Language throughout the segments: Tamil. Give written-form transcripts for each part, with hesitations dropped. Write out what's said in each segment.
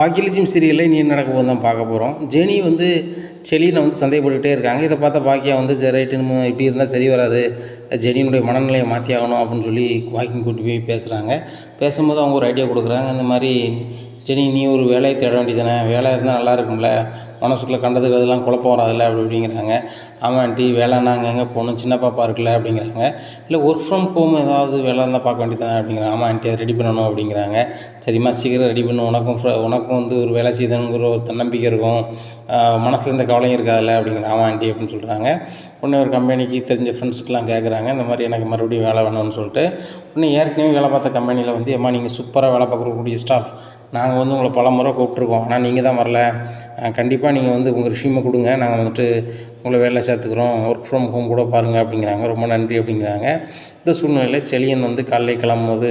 பாக்கியலட்சுமி சீரியலில் இனி என்ன நடக்க போகுது தான் பார்க்க போகிறோம். ஜெனி வந்து செலியனை வந்து சந்தேகப்பட்டுக்கிட்டே இருக்காங்க. இதை பார்த்தா பாக்கியா வந்து சரி ரைட்டு, நம்ம இப்படி இருந்தால் சரி வராது, ஜெனியினுடைய மனநிலையை மாற்றி ஆகணும் அப்படின்னு சொல்லி வாக்கிங் கூட்டி போய் பேசுகிறாங்க. பேசும்போது அவங்க ஒரு ஐடியா கொடுக்குறாங்க. இந்த மாதிரி ஜெனி, நீ ஒரு வேலையை தேட வேண்டியதானே, வேலை இருந்தால் நல்லா இருக்கும்ல, மனசுக்குள்ளே கண்டதுக்கு அதெல்லாம் குழப்பம் வராதில்ல அப்படி இப்படிங்கிறாங்க. ஆமாம் ஆண்டி, வேலைன்னா அங்கே எங்கே போகணும், சின்ன பாப்பா இருக்குல்ல அப்படிங்கிறாங்க. இல்லை ஒர்க் ஃப்ரம் ஹோம் ஏதாவது வேலை இருந்தால் பார்க்க வேண்டியதானே அப்படிங்கிறாங்க. ஆமாம் ஆண்டி, அதை ரெடி பண்ணணும் அப்படிங்கிறாங்க. சரிம்மா சீக்கிரம் ரெடி பண்ணு, உனக்கும் வந்து ஒரு வேலை செய்தனுங்கிற ஒரு தன்னம்பிக்கை இருக்கும், மனசில் எந்த கவலையும் இருக்காதில்ல அப்படிங்கிறாங்க. ஆமாம் ஆண்டி அப்படின்னு சொல்கிறாங்க. உடனே ஒரு கம்பெனிக்கு தெரிஞ்ச ஃப்ரெண்ட்ஸுக்கெலாம் கேட்குறாங்க, இந்த மாதிரி எனக்கு மறுபடியும் வேலை வேணும்னு சொல்லிட்டு. உடனே ஏற்கனவே வேலை பார்த்த கம்பெனியில் வந்து, ஏம்மா நீங்கள் சூப்பராக வேலை பார்க்கக்கூடிய ஸ்டாஃப், நாங்கள் வந்து உங்களை பல முறை கூப்பிட்ருக்கோம், ஆனால் நீங்கள் தான் வரல, கண்டிப்பாக நீங்கள் வந்து உங்கள் ரிஷ்யூமை கொடுங்க, நாங்கள் வந்துட்டு உங்களை வேலை சேர்த்துக்கிறோம், ஒர்க் ஃப்ரம் ஹோம் கூட பாருங்கள் அப்படிங்கிறாங்க. ரொம்ப நன்றி அப்படிங்கிறாங்க. இந்த சூழ்நிலையில் செலியன் வந்து காலையில் கிளம்பும்போது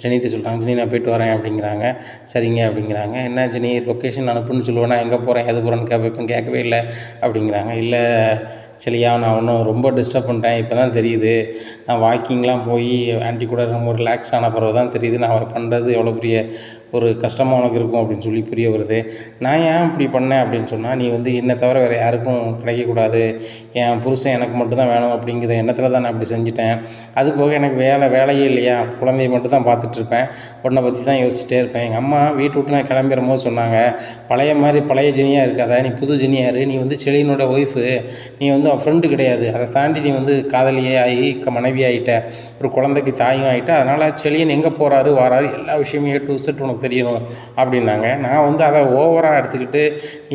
ஜெனிகிட்ட சொல்கிறாங்க, ஜெனி நான் போய்ட்டு வரேன் அப்படிங்கிறாங்க. சரிங்க அப்படிங்கிறாங்க. என்ன ஜெனி, லொக்கேஷன் அனுப்புன்னு சொல்லுவேன், நான் எங்கே போகிறேன் எது போகிறேன்னு கேட்கவே இல்லை அப்படிங்கிறாங்க. இல்லை செலியா, நான் ஒன்றும் ரொம்ப டிஸ்டர்ப் பண்ணிட்டேன், இப்போ தான் தெரியுது, நான் வாக்கிங்லாம் போய் ஆண்டி கூட ரொம்ப ரிலாக்ஸ் ஆன பிறகு தான் தெரியுது நான் பண்ணுறது எவ்வளோ பெரிய ஒரு கஷ்டமாக உனக்கு இருக்கும் அப்படின்னு சொல்லி புரிய வருது. நான் ஏன் இப்படி பண்ணேன் அப்படின்னு சொன்னால், நீ வந்து என்னை தவிர வேறு யாருக்கும் கிடைக்கக்கூடாது, என் புருஷன் எனக்கு மட்டும்தான் வேணும் அப்படிங்கிற எண்ணத்தில் தான் நான் அப்படி செஞ்சுட்டேன். அது போக எனக்கு வேலையே இல்லையா, குழந்தைய மட்டும் தான் பார்த்துட்ருப்பேன், உன்னை பற்றி தான் யோசிச்சுட்டே இருப்பேன். எங்கள் அம்மா வீட்டை விட்டு நான் கிளம்பிடும் போது சொன்னாங்க, பழைய ஜெனியாக இருக்காத, நீ புது ஜெனியாரு, நீ வந்து செலியனோட ஒய்ஃபு, நீ வந்து அவன் ஃப்ரெண்டு கிடையாது, அதை தாண்டி நீ வந்து காதலியே ஆகி மனைவி ஆகிட்ட, ஒரு குழந்தைக்கு தாயும் ஆகிட்ட, அதனால் செலியன் எங்கே போகிறாரு வராரு எல்லா விஷயமும் ஏ டு இசட் உனக்கு தெரியணும் அப்படின்னாங்க. நான் வந்து அதை ஓவராக எடுத்துக்கிட்டு,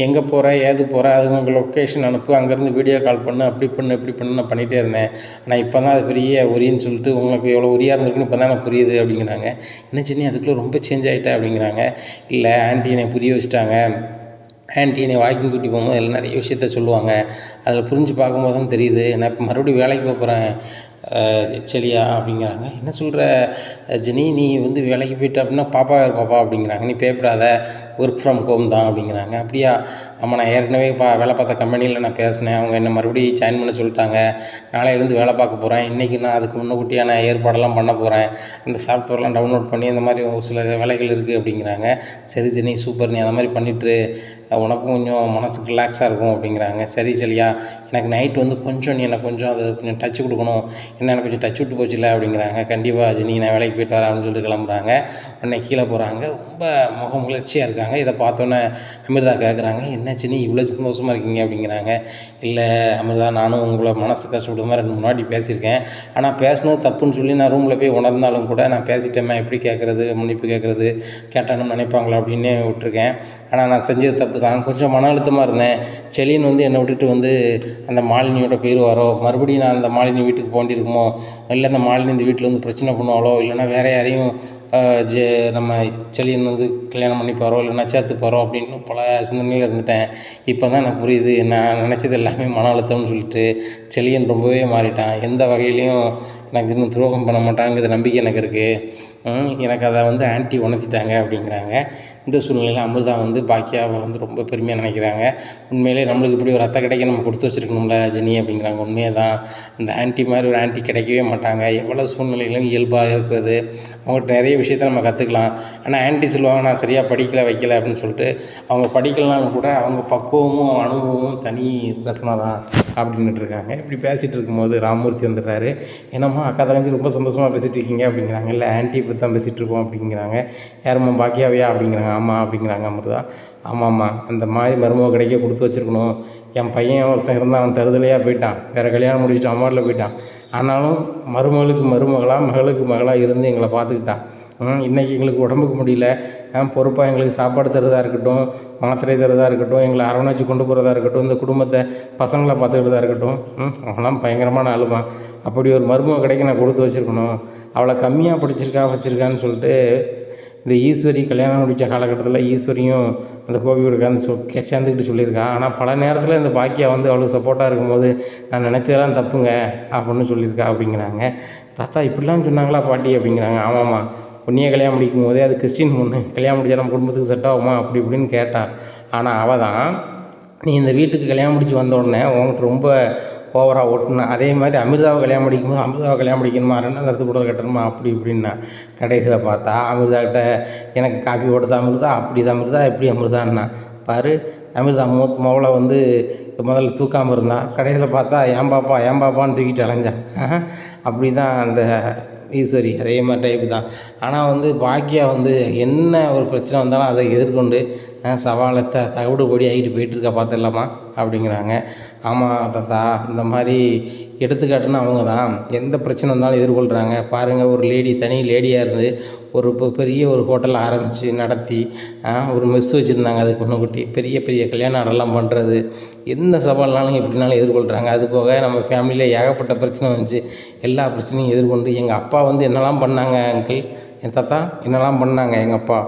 எங்கே போகிற ஏது போகிற, அது உங்கள் லொக்கேஷன் அனுப்பு, அங்கேருந்து வீடியோ கால் பண்ணு, அப்படி பண்ணு இப்படி பண்ணு நான் பண்ணிகிட்டே இருந்தேன். ஆனால் இப்போ தான் அது பெரிய உரின்னு சொல்லிட்டு உங்களுக்கு எவ்வளோ உரியாக இருந்திருக்குன்னு இப்போ தான் எனக்கு புரியுது அப்படிங்கிறாங்க. என்ன சின்ன அதுக்குள்ளே ரொம்ப சேஞ்ச் ஆகிட்டேன் அப்படிங்கிறாங்க. இல்லை ஆண்டி என்னை புரிய வச்சுட்டாங்க, ஆண்டி என்னை வாக்கிங் கூட்டி போகும்போது எல்லாம் நிறைய விஷயத்த சொல்லுவாங்க, அதில் புரிஞ்சு பார்க்கும்போது தான் தெரியுது, நான் இப்போ மறுபடியும் வேலைக்கு போகிறேன் செலியா அப்படிங்கிறாங்க. என்ன சொல்கிற ஜெனி, நீ வந்து வேலைக்கு போயிட்ட அப்படின்னா பாப்பா யார் பாப்பா அப்படிங்கிறாங்க. நீ பயப்படாத, ஒர்க் ஃப்ரம் ஹோம் தான் அப்படிங்கிறாங்க. அப்படியா, ஆமாம் நான் ஏற்கனவே வேலை பார்த்த கம்பெனியில் நான் பேசினேன், அவங்க என்னை மறுபடியும் ஜாயின் பண்ண சொல்லிட்டாங்க, நாளையிலேருந்து வேலை பார்க்க போகிறேன், இன்றைக்கி நான் அதுக்கு முன்னக்கூட்டியான ஏற்பாடெல்லாம் பண்ண போகிறேன், அந்த சாஃப்ட்வேர்லாம் டவுன்லோட் பண்ணி அந்த மாதிரி ஒரு சில வேலைகள் இருக்குது அப்படிங்கிறாங்க. சரி ஜெனி சூப்பர், நீ அந்த மாதிரி பண்ணிவிட்டு உனக்கும் கொஞ்சம் மனசுக்கு ரிலாக்ஸாக இருக்கும் அப்படிங்கிறாங்க. சரி செலியா, எனக்கு நைட் வந்து கொஞ்சம் நீ எனக்கு கொஞ்சம் அதை கொஞ்சம் டச் கொடுக்கணும், என்ன எனக்கு கொஞ்சம் டச் விட்டு போச்சுல்ல அப்படிங்கிறாங்க. கண்டிப்பாக ஜெனி, நான் வேலைக்கு போய்ட்டு வரேன் அப்படின்னு சொல்லிட்டு கிளம்புறாங்க. உடனே கீழே போகிறாங்க, ரொம்ப முகமலர்ச்சியாக இருக்காங்க. இதை பார்த்தோன்னே அமிர்தா கேட்குறாங்க, என்ன ஜெனி இவ்வளோ சந்தோஷமாக இருக்கீங்க அப்படிங்கிறாங்க. இல்லை அமிர்தா, நானும் உங்களை மனசு கஷ்டப்படுற மாதிரி 2-3 வாட்டி பேசியிருக்கேன், ஆனால் பேசினது தப்புன்னு சொல்லி நான் ரூமில் போய் உணர்ந்தாலும் கூட நான் பேசிட்டேம்மா, எப்படி கேட்குறது, மன்னிப்பு கேட்குறது, கேட்டான்னு நினைப்பாங்களா அப்படின்னு விட்டுருக்கேன், ஆனால் நான் செஞ்சது தப்பு தான், கொஞ்சம் மன அழுத்தமாக இருந்தேன், செலியன் வந்து என்னை விட்டுட்டு வந்து அந்த மாலினியோட போயிடுவாரோ, மறுபடியும் நான் அந்த மாலினி வீட்டுக்கு போண்டிருக்குமோ, இல்லை அந்த மாலினி இந்த வீட்டில் வந்து பிரச்சனை பண்ணுவாளோ, இல்லைன்னா வேறு யாரையும் நம்ம செலியன் வந்து கல்யாணம் பண்ணிப்பாரோ, இல்லைன்னா சேர்த்துப்பாரோ அப்படின்னு பல சிந்தனையில் இருந்துட்டேன். இப்போ தான் எனக்கு புரியுது, நான் நினச்சது எல்லாமே மன அழுத்தம்னு சொல்லிட்டு செலியன் ரொம்பவே மாறிட்டான், எந்த வகையிலையும் எனக்கு இன்னும் துரோகம் பண்ண மாட்டாங்கிற நம்பிக்கை எனக்கு இருக்குது, எனக்கு அதை வந்து ஆன்ட்டி உணர்த்திட்டாங்க அப்படிங்கிறாங்க. இந்த சூழ்நிலையில் அமிர்தா வந்து பாக்கியாவை வந்து ரொம்ப பெருமையாக நினைக்கிறாங்க. உண்மையிலே நம்மளுக்கு இப்படி ஒரு அத்தை கிடைக்க நம்ம கொடுத்து வச்சுருக்கணும்ல ஜெனி அப்படிங்கிறாங்க. உண்மையாக தான், இந்த ஆன்ட்டி மாதிரி ஒரு ஆன்ட்டி கிடைக்கவே மாட்டாங்க, எவ்வளோ சூழ்நிலையிலும் இயல்பாக இருக்கிறது, அவங்கள்ட்ட நிறைய விஷயத்த நம்ம கற்றுக்கலாம். ஆனால் ஆன்ட்டி சொல்லுவாங்க, நான் சரியாக படிக்கலை வைக்கலை அப்படின்னு சொல்லிட்டு, அவங்க படிக்கலனாலும் கூட அவங்க பக்குவமும் அனுபவமும் தனி ரசனை தான் அப்படின்ட்டு இருக்காங்க. இப்படி பேசிகிட்டு இருக்கும்போது ராமூர்த்தி வந்துடுறாரு. என்னம்மா அக்கா தங்கச்சி ரொம்ப சந்தோஷமாக பேசிகிட்டு இருக்கீங்க அப்படிங்கிறாங்க. இல்லை ஆன்ட்டி இப்படி தான் பேசிகிட்டு இருக்கோம் அப்படிங்கிறாங்க. யாரும்மா பாக்கியாவையா அப்படிங்கிறாங்க. ஆமாம் அப்படிங்கிறாங்க அமிர்தா. ஆமாம்மா, அந்த மாதிரி மருமக கிடைக்க கொடுத்து வச்சுருக்கணும், என் பையன் ஒருத்தன் இருந்தால் அவன் தருதலையாக போயிட்டான், வேறு கல்யாணம் முடிச்சுட்டு அம்மாவில் போயிட்டான், ஆனாலும் மருமகளுக்கு மருமகளாக மகளுக்கு மகளாக இருந்து எங்களை பார்த்துக்கிட்டான். இன்றைக்கி எங்களுக்கு உடம்புக்கு முடியல, பொறுப்பாக எங்களுக்கு சாப்பாடு தருவதாக இருக்கட்டும், மாத்திரை தருவதாக இருக்கட்டும், எங்களை அரவணைச்சி கொண்டு போகிறதா இருக்கட்டும், இந்த குடும்பத்தை பசங்களை பார்த்துக்கிட்டதாக இருக்கட்டும், அவனாம் பயங்கரமான ஆளுமா, அப்படி ஒரு மருமக கிடைக்க நான் கொடுத்து வச்சுருக்கணும், அவளை கம்மியாக வச்சுருக்கான்னு சொல்லிட்டு இந்த ஈஸ்வரி கல்யாணம் முடித்த காலகட்டத்தில் ஈஸ்வரியும் அந்த கோபியோட சேர்ந்துக்கிட்டு சொல்லியிருக்கா. ஆனால் பல நேரத்தில் இந்த பாக்கியா வந்து அவளுக்கு சப்போர்ட்டாக இருக்கும்போது நான் நினச்சதெல்லாம் தப்புங்க அப்படின்னு சொல்லியிருக்கா அப்படிங்கிறாங்க. தாத்தா இப்படிலாம் சொன்னாங்களா பாட்டி அப்படிங்கிறாங்க. ஆமாம்மா, பொண்ணியை கல்யாணம் முடிக்கும் போதே அது கிறிஸ்டின் பொண்ணு, கல்யாணம் முடிச்சா நம்ம குடும்பத்துக்கு செட் ஆகுமா அப்படி இப்படின்னு கேட்டாள். ஆனால் அவள் தான், நீ இந்த வீட்டுக்கு கல்யாணம் முடிச்சு வந்த உடனே உங்கள்கிட்ட ரொம்ப ஓவராக ஓட்டுனா. அதே மாதிரி அமிர்தாவை கல்யாணம் முடிக்கும்போது அமிர்தாவை கல்யாணம் முடிக்கணுமா, 2ஆம் தரத்து புடவை கட்டணுமா, அப்படி இப்படின்னா. கடைசியில் பார்த்தா அமிர்தாக்கிட்ட எனக்கு காப்பி போடுதா அமிர்தா, அப்படி தான் அமிர்தா, எப்படி அமிர்தான்னா. பாரு, அமிர்தா மொவளை வந்து முதல்ல தூக்காமல் இருந்தான், கடைசியில் பார்த்தா ஏன் பாப்பான்னு தூக்கிட்டு அலைஞ்சான். அப்படி தான் அந்த ஈஸ்வரி அதே மாதிரி டைப்பு தான். ஆனால் வந்து பாக்கியா வந்து என்ன ஒரு பிரச்சனை வந்தாலும் அதை எதிர்கொண்டு சவாலை தவிடு பொடி ஆகிட்டு போயிட்டுருக்கா பார்த்துடலாமா அப்படிங்கிறாங்க. ஆமாம் தாத்தா, இந்த மாதிரி எடுத்துக்காட்டுன்னு அவங்க தான் எந்த பிரச்சனை வந்தாலும் எதிர்கொள்கிறாங்க. பாருங்கள், ஒரு தனி லேடியாக இருந்து ஒரு பெரிய ஒரு ஹோட்டல் ஆரம்பித்து நடத்தி ஒரு மெஸ் வச்சுருந்தாங்க. அதுக்கு முன்னக்கூட்டி பெரிய பெரிய கல்யாண ஆடெல்லாம் பண்ணுறது, எந்த சவால்னாலும் எப்படினாலும் எதிர்கொள்கிறாங்க. அது போக நம்ம ஃபேமிலியில் ஏகப்பட்ட பிரச்சனை வந்துச்சு. எல்லா பிரச்சனையும் எதிர்கொண்டு எங்கள் அப்பா வந்து என்னெல்லாம் பண்ணாங்க அங்கிள், என் தாத்தா என்னெல்லாம் பண்ணாங்க எங்கள் அப்பா,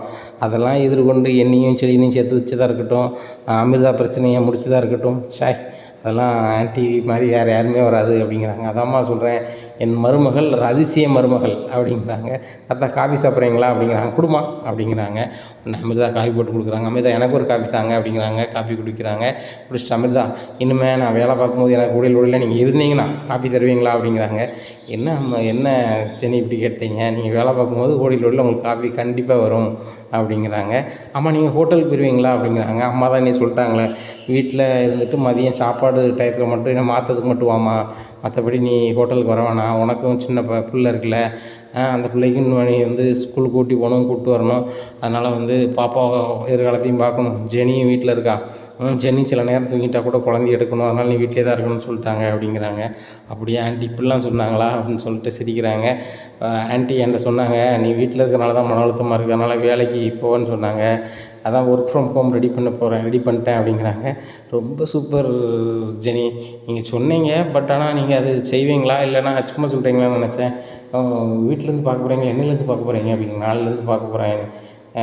அதெல்லாம் எதிர்கொண்டு என்னையும் செடியையும் சேர்த்து வச்சதாக இருக்கட்டும், அமிர்தா பிரச்சனையை முடிச்சதாக இருக்கட்டும், அதெல்லாம் ஆன்ட்டி மாதிரி வேறு யாருமே வராது அப்படிங்கிறாங்க. அதாம்மா சொல்கிறேன், என் மருமகள் அதிசய மருமகள் அப்படிங்கிறாங்க. தாத்தா காஃபி சாப்பிட்றீங்களா அப்படிங்கிறாங்க. குடுமா அப்படிங்கிறாங்க. அமிர்தா காஃபி போட்டு கொடுக்குறாங்க. அமிர்தா எனக்கு ஒரு காஃபி தாங்க அப்படிங்கிறாங்க. காஃபி குடிக்கிறாங்க. குடிச்சிட்டு அமிர்தா, இனிமேல் நான் வேலை பார்க்கும்போது எனக்கு உடையில் நீங்கள் இருந்தீங்கன்னா காஃபி தருவீங்களா அப்படிங்கிறாங்க. என்ன சென்னி இப்படி கேட்டீங்க, நீங்கள் வேலை பார்க்கும்போது ஓடியில் உங்களுக்கு காஃபி கண்டிப்பாக வரும் அப்படிங்கிறாங்க. ஆமாம், நீங்கள் ஹோட்டலுக்கு போயிடுவீங்களா அப்படிங்கிறாங்க. அம்மா தான் நீ சொல்லிட்டாங்களே, வீட்டில் இருந்துட்டு மதியம் சாப்பாடு டயத்தில் மட்டும் என்ன மாற்றதுக்கு மட்டும் வாமா, மற்றபடி நீ ஹோட்டலுக்கு வர வேணாம், உனக்கும் சின்ன பிள்ளை இருக்குல்ல, அந்த பிள்ளைக்கும் நீ வந்து ஸ்கூலுக்கு கூட்டி போகணும், கூப்பிட்டு வரணும், அதனால் வந்து பாப்பாவை எதிர்காலத்தையும் பார்க்கணும், ஜெனியும் வீட்டில் இருக்கா, ஜெனி சில நேரம் தூங்கிட்டால் கூட குழந்தைய எடுக்கணும், அதனால் நீ வீட்டிலே தான் இருக்கணும்னு சொல்லிட்டாங்க அப்படிங்கிறாங்க. அப்படியே ஆண்டி இப்படிலாம் சொன்னாங்களா அப்படின்னு சொல்லிட்டு சிரிக்கிறாங்க. ஆண்டி என்கிட்ட சொன்னாங்க, நீ வீட்டில் இருக்கிறனால தான் மன அழுத்தமாக இருக்குது, அதனால் வேலைக்கு போவேன்னு சொன்னாங்க, அதான் ஒர்க் ஃப்ரம் ஹோம் ரெடி பண்ணிட்டேன் அப்படிங்கிறாங்க. ரொம்ப சூப்பர் ஜெனி, நீங்கள் சொன்னீங்க, பட் ஆனால் நீங்கள் அது செய்வீங்களா இல்லைனா சும்மா சொல்கிறீங்களான்னு நினச்சேன். வீட்டிலேருந்து பார்க்க போகிறீங்க, என்னையிலேருந்து பார்க்க போகிறீங்க அப்படிங்க, நாளிலேருந்து பார்க்க போகிறேன்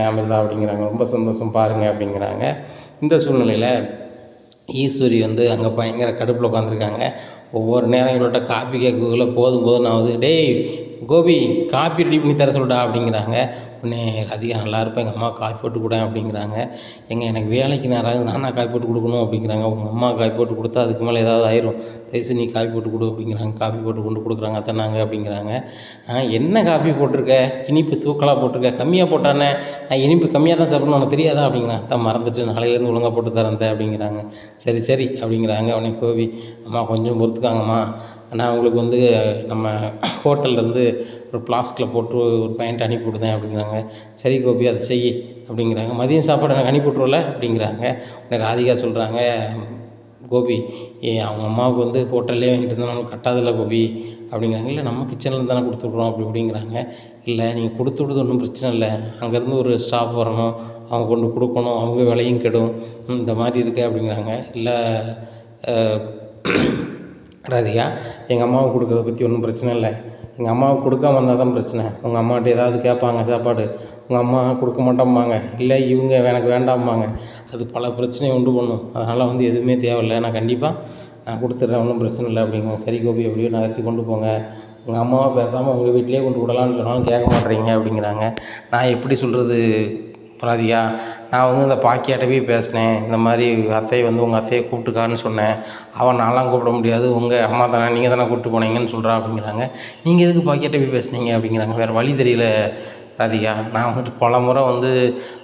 அமிர்தா அப்படிங்கிறாங்க. ரொம்ப சந்தோஷம் பாருங்கள் அப்படிங்கிறாங்க. இந்த சூழ்நிலையில் ஈஸ்வரி வந்து அங்கே பயங்கர கடுப்பில் உட்காந்துருக்காங்க. ஒவ்வொரு நேரம் இவங்கள்ட்ட காப்பி கேட்கக்குள்ள போதும் நான் வந்து டேய் கோபி காப்பி ரெடி பண்ணி தர சொல்லிட்டா அப்படிங்கிறாங்க. உடனே ராதிகா நல்லா இருப்பேன், எங்கள் அம்மா காஃபி போட்டு கூட அப்படிங்கிறாங்க. எனக்கு வேலைக்கு நேரம் நானாக காஃபி போட்டு கொடுக்கணும் அப்படிங்கிறாங்க. உங்கள் அம்மா காஃபி போட்டு கொடுத்தா அதுக்கு மேலே ஏதாவது ஆயிரும், தயவுசெய்து நீ காஃபி போட்டு கொடு அப்படிங்கிறாங்க. காஃபி போட்டு கொண்டு கொடுக்குறாங்க. அத்தனாங்க அப்படிங்கிறாங்க. என்ன காஃபி போட்டிருக்க, இனிப்பு தூக்கலாக போட்டிருக்க, கம்மியாக போட்டானே, நான் இனிப்பு கம்மியாக தான் சாப்பிடணும் உனக்கு தெரியாதா அப்படிங்கிறாங்க. தான் மறந்துட்டு நாளையிலேருந்து ஒழுங்காக போட்டு தரேன் அப்படிங்கிறாங்க. சரி அப்படிங்கிறாங்க. உடனே கோவி, அம்மா கொஞ்சம் பொறுத்துக்காங்கம்மா, நான் உங்களுக்கு வந்து நம்ம ஹோட்டல்லேருந்து ஒரு ஃப்ளாஸ்கில் போட்டு ஒரு பையன்ட்டு அனுப்பி விடுதேன் அப்படிங்கிறாங்க. சரி கோபி அதை செய் அப்படிங்கிறாங்க. மதியம் சாப்பாடு எனக்கு அனுப்பி விட்ருவல அப்படிங்கிறாங்க. உடனே ராதிகா சொல்கிறாங்க, கோபி அவங்க அம்மாவுக்கு வந்து ஹோட்டல்லே வாங்கிட்டு இருந்தால் நமக்கு கட்டாதில்ல கோபி அப்படிங்கிறாங்க. இல்லை நம்ம கிச்சனில் தானே கொடுத்துட்றோம் அப்படிங்கிறாங்க. இல்லை நீங்கள் கொடுத்து விடுறது ஒன்றும் பிரச்சனை இல்லை, அங்கேருந்து ஒரு ஸ்டாஃப் வரணும், அவங்க கொண்டு கொடுக்கணும், அவங்க விலையும் கெடும், இந்த மாதிரி இருக்குது அப்படிங்கிறாங்க. இல்லை ராதிகா, எங்கள் அம்மாவுக்கு கொடுக்குறத பற்றி ஒன்றும் பிரச்சனை இல்லை, எங்கள் அம்மாவுக்கு கொடுக்காம இருந்தால் தான் பிரச்சனை. உங்கள் அம்மாட்ட ஏதாவது கேட்பாங்க சாப்பாடு, உங்கள் அம்மா கொடுக்க மாட்டோம்பாங்க, இல்லை இவங்க எனக்கு வேண்டாம்பாங்க, அது பல பிரச்சனையை உண்டு பண்ணும், அதனால் வந்து எதுவுமே தேவையில்லை, நான் கண்டிப்பாக கொடுத்துட்றேன், ஒன்றும் பிரச்சனை இல்லை அப்படிங்க. சரி கோபி எப்படியோ நகர்த்தி கொண்டு போங்க, உங்கள் அம்மாவை பேசாமல் உங்கள் வீட்டிலே கொண்டு விடலான்னு சொன்னாலும் கேட்க மாட்டேறீங்க அப்படிங்கிறாங்க. நான் எப்படி சொல்கிறது ராதிகா, நான் வந்து இந்த பாக்கியாட்ட போய் பேசினேன், இந்த மாதிரி அத்தையை வந்து உங்கள் அத்தையை கூப்பிட்டுக்கான்னு சொன்னேன், அவன் நான்லாம் கூப்பிட முடியாது, உங்கள் அம்மா தானே, நீங்கள் தானே கூப்பிட்டு போனீங்கன்னு சொல்கிறா அப்படிங்கிறாங்க. நீங்கள் எதுக்கு பாக்கியாட்ட போய் பேசுனீங்க அப்படிங்கிறாங்க. வேறு வழி தெரியல ராதிகா, நான் வந்துட்டு பல முறை வந்து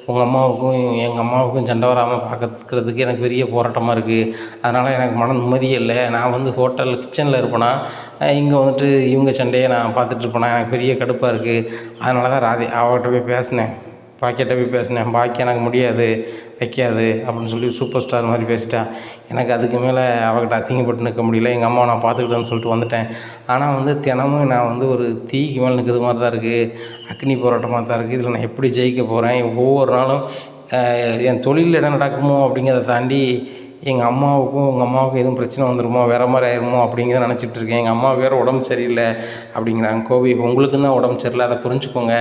உங்கள் அம்மாவுக்கும் எங்கள் அம்மாவுக்கும் சண்டை வராமல் பார்க்கறதுக்கு எனக்கு பெரிய போராட்டமாக இருக்குது, அதனால் எனக்கு மன நிம்மதியே இல்லை, நான் வந்து ஹோட்டல் கிச்சனில் இருப்பேனா, இங்கே வந்துட்டு இவங்க சண்டையை நான் பார்த்துட்ருப்பேனா, எனக்கு பெரிய கடுப்பாக இருக்குது, அதனால தான் அவகிட்ட போய் பேசினேன், பாக்கியாட்ட போய் பேசினேன், பாக்கியா எனக்கு முடியாது வைக்காது அப்படின்னு சொல்லி சூப்பர் ஸ்டார் மாதிரி பேசிட்டா, எனக்கு அதுக்கு மேலே அவகிட்ட அசிங்கப்பட்டு நிற்க முடியல, எங்கள் அம்மா நான் பார்த்துக்கிட்டேன்னு சொல்லிட்டு வந்துட்டேன். ஆனால் வந்து தினமும் நான் வந்து ஒரு தீக்கு மேலே நிற்கிறது மாதிரி தான் இருக்குது, அக்னி போராட்டமாக தான் இருக்குது, இதில் நான் எப்படி ஜெயிக்க போகிறேன், ஒவ்வொரு நாளும் என் தொழிலில் என்ன நடக்குமோ அப்படிங்கிறத தாண்டி எங்கள் அம்மாவுக்கும் உங்கள் அம்மாவுக்கும் எதுவும் பிரச்சனை வந்துடுமோ, வேறு மாதிரி ஆயிருமோ அப்படிங்கிறத நினச்சிட்ருக்கேன், எங்கள் அம்மா வேறு உடம்பு சரியில்லை அப்படிங்கிறாங்க. கோவி உங்களுக்கும் தான் உடம்பு சரியில்லை, அதை புரிஞ்சுக்கோங்க,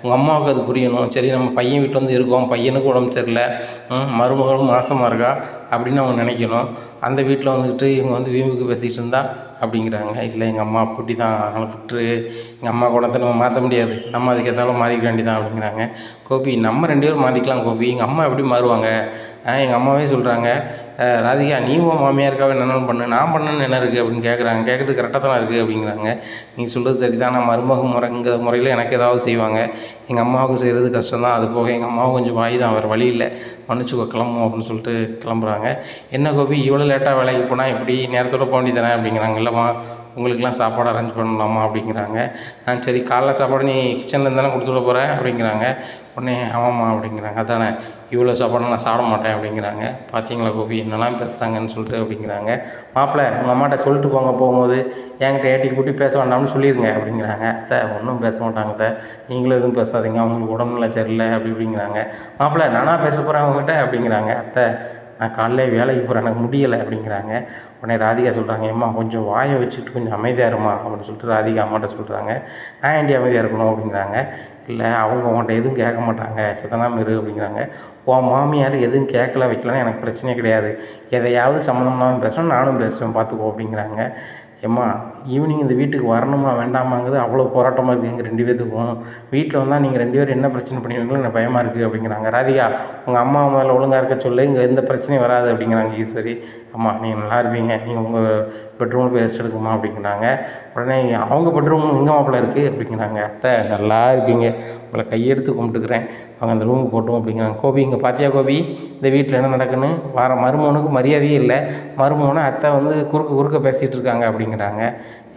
உங்கள் அம்மாவுக்கு அது புரியணும். சரி நம்ம பையன் வீட்டு வந்து இருக்கோம், பையனுக்கும் உடம்பு சரியில்லை, மருமகளும் மாசமாக இருக்கா அப்படின்னு அவங்க நினைக்கணும். அந்த வீட்டில் வந்துக்கிட்டு இவங்க வந்து வீம்புக்கு பேசிகிட்டு இருந்தால் அப்படிங்கிறாங்க. இல்லை எங்கள் அம்மா அப்படி தான், அதனால் விட்டுரு, எங்கள் அம்மா குணத்தை நம்ம மாற்ற முடியாது, நம்ம அதுக்கேற்றாலும் மாறிக்க வேண்டியதான் அப்படிங்கிறாங்க. கோபி நம்ம 2 பேரும் மாறிக்கலாம் கோபி, எங்கள் அம்மா எப்படி மாறுவாங்க? எங்கள் அம்மாவே சொல்கிறாங்க, ராதிகா நீ உன் மாமியாருக்காக என்னென்னு பண்ணு, நான் பண்ணேன்னு என்ன இருக்குது அப்படின்னு கேட்குறாங்க. கேட்குறது கரெக்டாக தான் இருக்குது அப்படிங்கிறாங்க. நீங்கள் சொல்கிறது சரி தான், நான் மருமக முறைங்கிற முறையில் எனக்கு ஏதாவது செய்வாங்க, எங்கள் அம்மாவுக்கு செய்கிறது கஷ்டம் தான். அது போக எங்கள் அம்மாவும் கொஞ்சம் வாய் தான், வேறு வழி இல்லை, மன்னிச்சுக்கோ கிளம்பும் அப்படின்னு சொல்லிட்டு கிளம்புறாங்க. என்ன கோபி இவ்வளோ லேட்டாக வேலைக்கு போனால் எப்படி, நேரத்தோடு போக வேண்டியதானே அப்படிங்கிறாங்க. இல்லைம்மா உங்களுக்கெல்லாம் சாப்பாடு அரேஞ்ச் பண்ணலாமா அப்படிங்கிறாங்க. சரி காலைல சாப்பாடு நீ கிச்சனில் தானே கொடுத்துட போகிற அப்படிங்கிறாங்க. உடனே ஆமாம்மா அப்படிங்கிறாங்க. அதானே இவ்வளோ சாப்பாடு நான் சாப்பிட மாட்டேன் அப்படிங்கிறாங்க. பார்த்தீங்களா கோபி என்னெல்லாம் பேசுகிறாங்கன்னு சொல்லிட்டு அப்படிங்கிறாங்க. மாப்பிள்ளை உங்கள் அம்மாட்ட சொல்லிட்டு போங்க, போகும்போது என்கிட்ட ஏட்டிக்கு கூட்டி பேச வேண்டாம்னு சொல்லிடுங்க அப்படிங்கிறாங்க. அத்தை ஒன்றும் பேச மாட்டாங்க அத்தை, நீங்களும் எதுவும் பேசாதீங்க, அவங்களுக்கு உடம்புல சரியில்லை அப்படி இப்படிங்கிறாங்க. மாப்பிள்ளை நானாக பேச போகிறேன் அவங்ககிட்ட அப்படிங்கிறாங்க. அத்தை நான் காலைல வேலைக்கு போகிறேன், எனக்கு முடியலை அப்படிங்கிறாங்க. உடனே ராதிகா சொல்கிறாங்க, ஏம்மா கொஞ்சம் வாயை வச்சுக்கிட்டு கொஞ்சம் அமைதியாக இருமா அப்படின்னு சொல்லிட்டு ராதிகா அம்மாட்ட சொல்கிறாங்க. நான் ஏன்டி அமைதியாக இருக்கணும் அப்படிங்கிறாங்க. இல்லை அவங்க உன்கிட்ட எதுவும் கேட்க மாட்டாங்க, சத்தனாம இரு அப்படிங்கிறாங்க. உன் மாமியார் எதுவும் கேட்கல வைக்கலன்னு எனக்கு பிரச்சனையே கிடையாது, எதையாவது சம்மந்தமாக பேசணும், நானும் பேசுவேன் பார்த்துக்கோ அப்படிங்கிறாங்க. ஏம்மா ஈவினிங் இந்த வீட்டுக்கு வரணுமா வேண்டாமாங்கிறது அவ்வளோ போராட்டமாக இருக்குது எங்கள் 2 பேர்த்துக்கும், வீட்டில் வந்தால் நீங்கள் 2 பேரும் என்ன பிரச்சனை பண்ணுவீங்களோ எனக்கு பயமாக இருக்குது அப்படிங்கிறாங்க. ராதிகா உங்கள் அம்மா மேலே ஒழுங்காக இருக்க சொல்லு, இங்கே எந்த பிரச்சனையும் வராது அப்படிங்கிறாங்க ஈஸ்வரி. அம்மா நீங்கள் நல்லா இருப்பீங்க, நீங்கள் உங்கள் பெட்ரூமில் போய் ரெஸ்ட் எடுக்குமா அப்படிங்கிறாங்க. உடனே அவங்க பெட்ரூம் எங்கே மாப்பிள்ள இருக்குது அப்படிங்கிறாங்க. அத்தை நல்லா இருப்பீங்க, உங்களை கையெடுத்து கும்பிட்டுக்கிறேன், அவங்க அந்த ரூமுக்கு போட்டோம் அப்படிங்கிறாங்க. கோபி இங்கே பார்த்தியா கோபி இந்த வீட்டில் என்ன நடக்குன்னு, வர மருமகனுக்கு மரியாதையே இல்லை, மருமகனை அத்தை வந்து குறுக்க பேசிகிட்டு இருக்காங்க அப்படிங்கிறாங்க.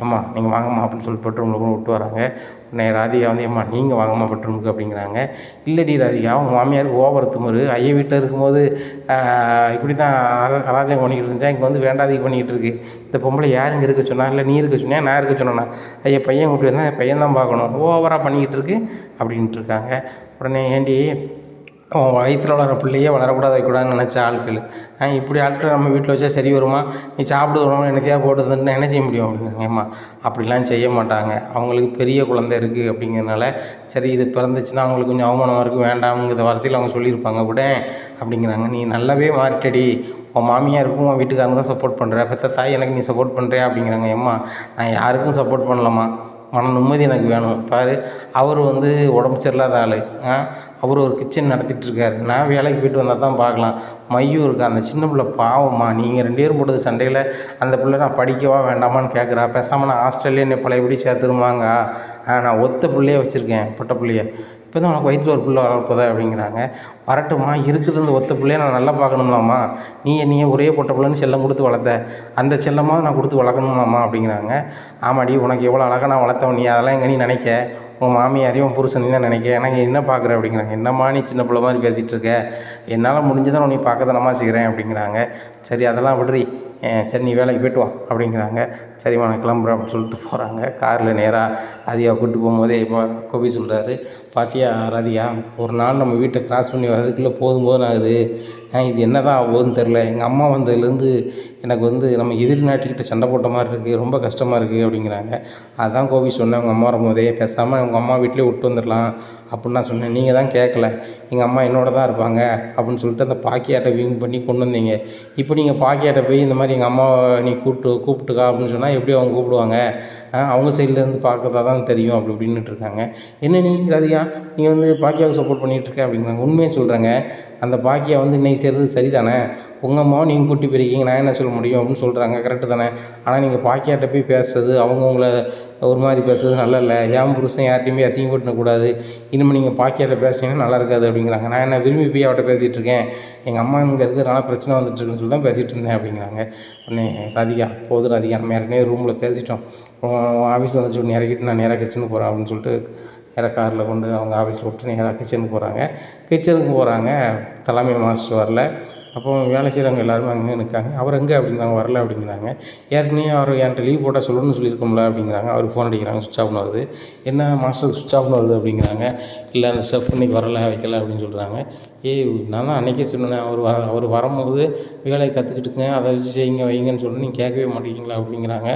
ஏம்மா நீங்கள் வாங்கம்மா அப்படின்னு சொல்லி பெட்ரூமில் கூட விட்டு வராங்க. உடனே ராதிகா வந்து ஏம்மா நீங்கள் வாங்கம்மா பெட்ரூமுக்கு அப்படிங்கிறாங்க. இல்லடி ராதிகா உங்கள் மாமியாருக்கு ஓவர் திமிரு, ஐயா வீட்டில் இருக்கும்போது இப்படி தான் அராஜகம் பண்ணிக்கிட்டு இருந்துச்சா, இங்கே வந்து வேண்டாதீங்க பண்ணிக்கிட்டு இருக்கு, இந்த பொம்பளை யார் இங்கே இருக்க சொன்னா, இல்லை நீ இருக்க சொன்னியா நான் இருக்க சொன்னேன்னா, ஐயா பையன் கூட்டி வந்தால் பையன் தான் பார்க்கணும், ஓவராக பண்ணிக்கிட்டு இருக்கு அப்படின்ட்டு இருக்காங்க. உடனே ஏண்டி அவன் வயிற்றில் வளர பிள்ளையே வளரக்கூடாது வைக்கூடாதுன்னு நினச்ச ஆட்கள், இப்படி ஆட்கள் நம்ம வீட்டில் வச்சா சரி வருமா, நீ சாப்பிட்டு வருவோம் என்னத்தையா போட்டுதுன்னு என்ன செய்ய முடியும் அப்படிங்கிறாங்க. ஏம்மா அப்படிலாம் செய்ய மாட்டாங்க, அவங்களுக்கு பெரிய குழந்தை இருக்குது அப்படிங்கிறதுனால சரி இது பிறந்துச்சுன்னா அவங்களுக்கு கொஞ்சம் அவமானமாக இருக்குது, வேண்டாம்ங்கிற வார்த்தையில் அவங்க சொல்லியிருப்பாங்க விட அப்படிங்கிறாங்க. நீ நல்லாவே மாறிட்டடி, உன் மாமியாருக்கும் உன் வீட்டுக்காரங்க தான் சப்போர்ட் பண்ணுற, பெற்ற தாய் எனக்கு நீ சப்போர்ட் பண்ணுறியா அப்படிங்கிறாங்க. ஏம்மா நான் யாருக்கும் சப்போர்ட் பண்ணலாமா, மன நிம்மதி எனக்கு வேணும். பாரு அவர் வந்து உடம்பு சரியில்லாத ஆள், அவர் ஒரு கிச்சன் நடத்திட்டுருக்காரு, நான் வேலைக்கு போய்ட்டு வந்தால் தான் பார்க்கலாம். மையும் இருக்குது, அந்த சின்ன பிள்ளை பாவம்மா, நீங்கள் 2 பேரும் போட்டது சண்டையில் அந்த பிள்ளை நான் படிக்கவா வேண்டாமான்னு கேட்குறா, பேசாமல் நான் ஹாஸ்டல்லே என்னை பழையபடி சேர்த்துருமாங்க, நான் ஒத்த பிள்ளையே வச்சுருக்கேன் பொட்டை பிள்ளைய, இப்போ தான் உனக்கு வயிற்றில் ஒரு பிள்ளை வளர்ப்பதா அப்படிங்கிறாங்க. வரட்டுமா இருக்குது இந்த ஒத்த பிள்ளையை நான் நல்லா பார்க்கணும்லாமா, நீ என்னையே ஒரே பொட்டை பிள்ளைன்னு செல்லம் கொடுத்து வளர்த்த, அந்த செல்லமாக நான் கொடுத்து வளர்க்கணும்லாமா அப்படிங்கிறாங்க. ஆமாடி உனக்கு எவ்வளோ அழகாக நான் வளர்த்தவன் நீ, அதெல்லாம் எங்கே நீ நினைக்க, உன் மாமியாரையும் உன் புருஷனையும் தான் நினைக்க, எனக்கு என்ன பார்க்குற அப்படிங்கிறாங்க. என்னம்மா நீ சின்ன பிள்ளை மாதிரி பேசிகிட்டு இருக்க, என்னால் முடிஞ்சதான் உன்னை பார்க்கதானம்மா செய்கிறேன் அப்படிங்கிறாங்க. சரி அதெல்லாம் விடுறி, சரி நீ வேலைக்கு போய்ட்டு வா அப்படிங்கிறாங்க. சரிம்மா நான் கிளம்புறேன் அப்படின்னு சொல்லிட்டு போகிறாங்க. காரில் நேராக ராதிகாவை கூப்பிட்டு போகும்போதே இப்போ கோபி சொல்கிறாரு, பாத்தியா ராதிகா ஒரு நாள் நம்ம வீட்டை கிராஸ் பண்ணி வர்றதுக்குள்ளே போதும் ஆகுது, இது என்ன தான் ஆகுதுன்னு தெரில, எங்கள் அம்மா வந்ததுலேருந்து எனக்கு வந்து நம்ம எதிரி நாட்டுக்கிட்ட சண்டை போட்ட மாதிரி இருக்குது, ரொம்ப கஷ்டமாக இருக்குது அப்படிங்கிறாங்க. அதுதான் கோபி சொன்னேன், உங்கள் அம்மா வரும்போதே பேசாமல் உங்கள் அம்மா வீட்டிலே விட்டு வந்துடலாம் அப்படின்னு நான் சொன்னேன், நீங்கள் தான் கேட்கல, எங்கள் அம்மா என்னோட தான் இருப்பாங்க அப்படின்னு சொல்லிட்டு அந்த பாக்கியாட்டை விங் பண்ணி கொண்டு வந்தீங்க. இப்போ நீங்கள் பாக்கியாட்டை போய் இந்த மாதிரி எங்கள் அம்மாவை நீ கூப்பிட்டுக்கா அப்படின்னு சொன்னால் எப்படி அவங்க கூப்பிடுவாங்க, அவங்க சைட்லேருந்து பார்க்கறதா தான் தெரியும் அப்படி இப்படின்னுட்டு இருக்காங்க. என்ன நீ ராதிகா நீ வந்து பாக்கியாவுக்கு சப்போர்ட் பண்ணிகிட்ருக்க அப்படிங்கிறாங்க. உண்மையை சொல்கிறேங்க, அந்த பாக்கியா வந்து இன்னைக்கு செய்கிறது சரி தானே, உங்கள் அம்மாவை நீங்கள் கூட்டி போயிருக்கீங்க, நான் என்ன சொல்ல முடியும் அப்படின்னு சொல்கிறாங்க, கரெக்டு தானே. ஆனால் நீங்கள் பாக்கியாட்ட போய் பேசுகிறது, அவங்க உங்களை ஒரு மாதிரி பேசுறது நல்லா இல்லை, என் புருஷன் யார்ட்டையுமே அசிங்கப்பட்டுக்கூடாது, இனிமேல் நீங்கள் பாக்கியாட்ட பேசுனீங்கன்னா நல்லா இருக்காது அப்படிங்கிறாங்க. நான் என்ன விரும்பி போய் அவட்ட பேசிகிட்டு இருக்கேன், எங்கள் அம்மா இங்கே இருக்கிறதுனால பிரச்சனை வந்துட்டுருக்குன்னு சொல்லி தான் பேசிகிட்டு இருந்தேன் அப்படிங்கிறாங்க. உடனே ராதிகா போதும் ராதிகா நம்ம ஏற்கனவே ரூமில் பேசிட்டோம், ஆஃபீஸ் வந்துச்சு ஒன்று இறக்கிட்டு நான் நேராக கிச்சனுக்கு போகிறேன் அப்படின்னு சொல்லிட்டு நேராக காரில் கொண்டு அவங்க ஆஃபீஸில் விட்டு நேராக கிச்சனுக்கு போகிறாங்க. கிச்சனுக்கு போகிறாங்க, தலைமை மாஸ்டர் வரல. அப்போ வேலை செய்கிறவங்க எல்லாருமே அங்கே நிற்காங்க. அவர் எங்கே அப்படிங்கிறாங்க, வரல அப்படிங்கிறாங்க. ஏற்கனவே அவர் என்கிட்ட லீவ் போட்டால் சொல்லணும்னு சொல்லியிருக்கோம்ல அப்படிங்கிறாங்க. அவருக்கு ஃபோன் அடிக்கிறாங்க, சுவிட்ச் ஆஃப்னு வருது. என்ன மாஸ்டர் சுவிட்ச் ஆஃப்னு வருது அப்படிங்கிறாங்க. இல்லை அந்த ஸ்டெப் இன்னைக்கு வரல வைக்கல அப்படின்னு சொல்கிறாங்க. நான் தான் அன்றைக்கே சொன்னேன், அவர் வரும்போது வேலையை கற்றுக்கிட்டுங்க, அதை வச்சு செய்யுங்க வைங்கன்னு சொன்னால் நீங்கள் கேட்கவே மாட்டேங்கிறீங்களா அப்படிங்கிறாங்க.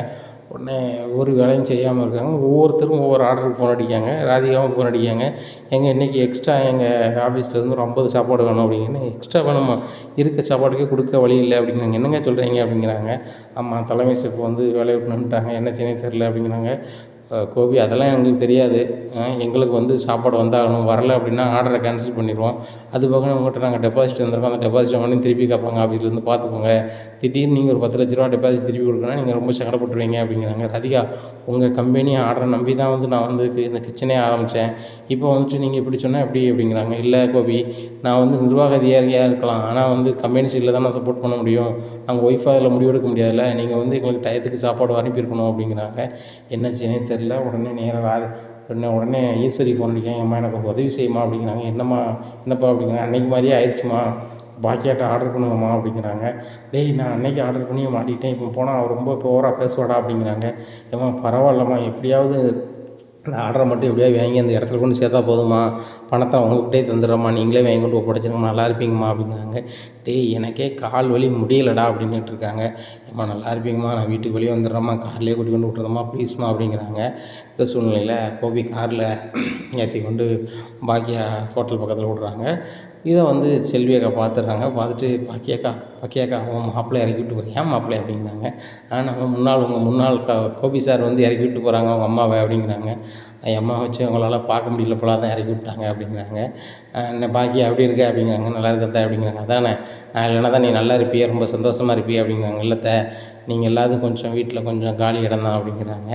உடனே ஒரு வேலையும் செய்யாமல் இருக்காங்க. ஒவ்வொருத்தரும் ஒவ்வொரு ஆர்டருக்கு ஃபோன் அடிக்காங்க. ராதிகாவும் ஃபோன் அடிக்காங்க. ஏங்க இன்றைக்கி எக்ஸ்ட்ரா எங்கள் ஆஃபீஸ்லேருந்து ஒரு 50 சாப்பாடு வேணும் அப்படிங்கன்னா, எக்ஸ்ட்ரா வேணுமா? இருக்க சாப்பாட்டுக்கே கொடுக்க வழி இல்லை அப்படிங்கிறாங்க. என்னங்க சொல்கிறீங்க அப்படிங்கிறாங்க. ஆமாம், தலைமை செஃப் வந்து வேலையை விட்டு நின்றுட்டாங்க, என்ன செய்யணும்னு தெரில அப்படிங்கிறாங்க. கோபி அதெல்லாம் எங்களுக்கு தெரியாது, எங்களுக்கு வந்து சாப்பாடு வந்தாகணும், வரலை அப்படின்னா ஆர்டரை கேன்சல் பண்ணிடுவோம். அது போக உங்கள்கிட்ட நாங்கள் டெபாசிட் வந்திருக்கோம், அந்த டெபாசிட் பண்ணி திருப்பி கேட்பாங்க ஆஃபீஸ்லேருந்து, பார்த்துக்கோங்க. திடீர்னு நீங்கள் ஒரு 10 லட்ச ரூபா டெபாசிட் திருப்பி கொடுக்கணும்னா நீங்கள் ரொம்ப சங்கடப்பட்டுருவீங்க அப்படிங்கிறாங்க. ராதிகா, உங்கள் கம்பெனி ஆர்டரை நம்பி தான் வந்து நான் வந்து இந்த கிச்சனே ஆரம்பித்தேன், இப்போ வந்துட்டு நீங்கள் இப்படி சொன்னால் எப்படி அப்படிங்கிறாங்க. இல்லை கோபி, நான் வந்து நிர்வாக அதிகாரியாக இருக்கலாம், ஆனால் வந்து கம்பெனி சைடில் தான் நான் சப்போர்ட் பண்ண முடியும், நாங்கள் ஒய்ஃபாக அதில் முடிவெடுக்க முடியாதுல்ல, நீங்கள் வந்து எங்களுக்கு டயத்துக்கு சாப்பாடு அனுப்பியிருக்கணும் அப்படிங்கிறாங்க. என்ன செய்யணும் தெரில. உடனே நேராக உடனே ஈஸ்வரி ஃபோன் அடிக்காங்க. அம்மா எனக்கு ஒரு உதவி செய்யுமா அப்படிங்கிறாங்க. என்னப்பா அப்படிங்கிறாங்க. அன்றைக்கி மாதிரியே ஆயிடுச்சுமா, பாக்கியாட்ட ஆர்டர் பண்ணுங்கம்மா அப்படிங்கிறாங்க. டேய், நான் அன்றைக்கி ஆர்டர் பண்ணி மாட்டிக்கிட்டேன், இப்போ போனால் அவர் ரொம்ப ஓவராக பேசுவாடா அப்படிங்கிறாங்க. ஏம்மா பரவாயில்லம்மா, எப்படியாவது அந்த ஆர்டரை மட்டும் எப்படியாவது வாங்கி அந்த இடத்துல கொண்டு சேர்த்தா போதுமா, பணத்தை அவங்கக்கிட்டே தந்துடுறம்மா, நீங்களே வாங்கி கொண்டு ஒப்படைச்சிருங்க, நல்லா இருப்பீங்கம்மா அப்படிங்கிறாங்க. டேய், எனக்கே கால் வலி முடியலடா அப்படின்னுட்டு இருக்காங்க. ஏம்மா நல்லா இருப்பீங்கம்மா, நான் வீட்டுக்கு வெளியே வந்துடுறேம்மா, கார்லேயே கூட்டி கொண்டு விட்டுறம்மா ப்ளீஸ்மா அப்படிங்கிறாங்க. இந்த சூழ்நிலையில் கோபி காரில் ஏற்றி கொண்டு பாக்கியா ஹோட்டல் பக்கத்தில் விட்றாங்க. இதை வந்து செல்வி அக்கா பார்த்துடுறாங்க. பார்த்துட்டு பாக்கியாக்கா உன் மாப்பிள்ளை இறக்கி விட்டு போகிறேன். ஏன் மாப்பிள்ளை அப்படிங்கிறாங்க. உங்கள் முன்னாள் கோபி சார் வந்து இறக்கி விட்டு போகிறாங்க அவங்க அம்மாவை அப்படிங்கிறாங்க. என் அம்மா வச்சு அவங்களால பார்க்க முடியல போல, தான் இறக்கி விட்டாங்க அப்படிங்கிறாங்க. என்ன பாக்கியா எப்படி இருக்க அப்படிங்கிறாங்க. நல்லா இருக்கத்த அப்படிங்கிறாங்க. அதானே, நான் இல்லைனா தான் நீ நல்லா இருப்பியே, ரொம்ப சந்தோஷமாக இருப்பியே அப்படிங்கிறாங்க. இல்லைத்த, நீங்கள் எல்லாத்துக்கும் கொஞ்சம் வீட்டில் கொஞ்சம் காலி இடம் தான் அப்படிங்கிறாங்க.